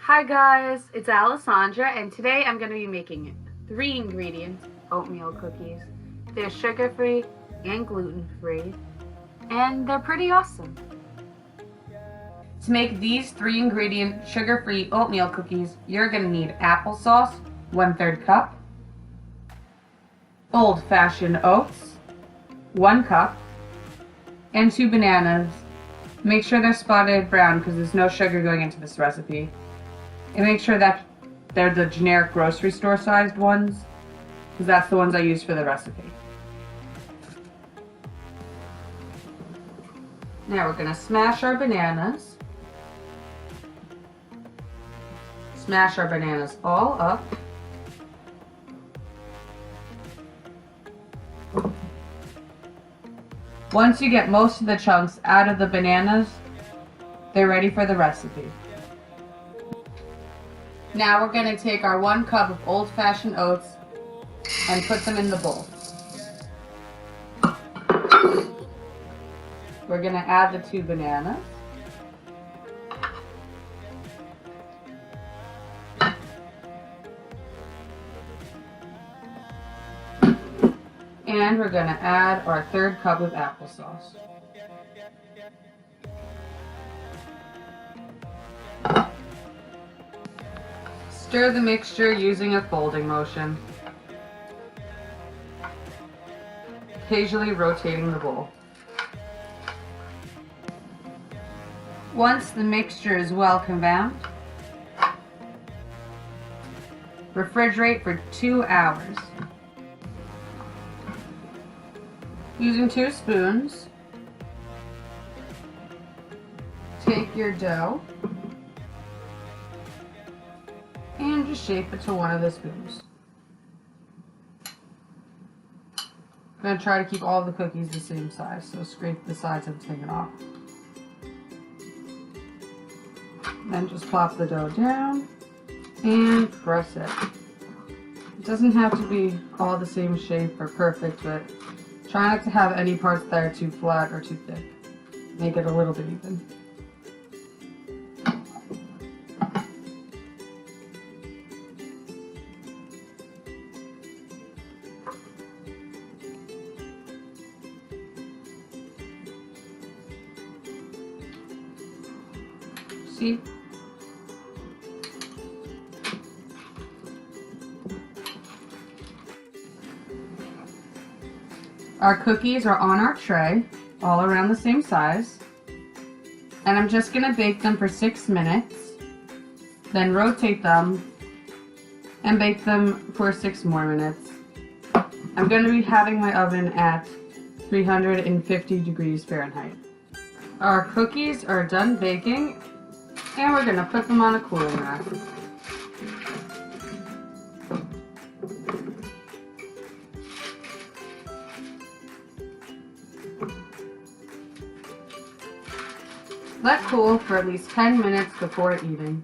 Hi guys, it's Alessandra and today I'm going to be making 3 ingredient oatmeal cookies. They're sugar-free and gluten-free and they're pretty awesome. To make these 3 ingredient sugar-free oatmeal cookies, you're going to need applesauce, 1/3 cup, old-fashioned oats, 1 cup, and 2 bananas. Make sure they're spotted brown because there's no sugar going into this recipe. And make sure that they're the generic grocery store sized ones, because that's the ones I use for the recipe. Now we're going to smash our bananas. Smash our bananas all up. Once you get most of the chunks out of the bananas, they're ready for the recipe. Now we're going to take our 1 cup of old-fashioned oats and put them in the bowl. We're going to add the 2 bananas. And we're going to add our 1/3 cup of applesauce. Stir the mixture using a folding motion, occasionally rotating the bowl. Once the mixture is well combined, refrigerate for 2 hours. Using 2 spoons, take your dough and just shape it to one of the spoons. I'm going to try to keep all the cookies the same size, so scrape the sides I've taken off. Then just plop the dough down and press it. It doesn't have to be all the same shape or perfect, but try not to have any parts that are too flat or too thick. Make it a little bit even. See? Our cookies are on our tray, all around the same size. And I'm just going to bake them for 6 minutes, then rotate them and bake them for 6 more minutes. I'm going to be having my oven at 350 degrees Fahrenheit. Our cookies are done baking, and we're going to put them on a cooling rack. Let cool for at least 10 minutes before eating.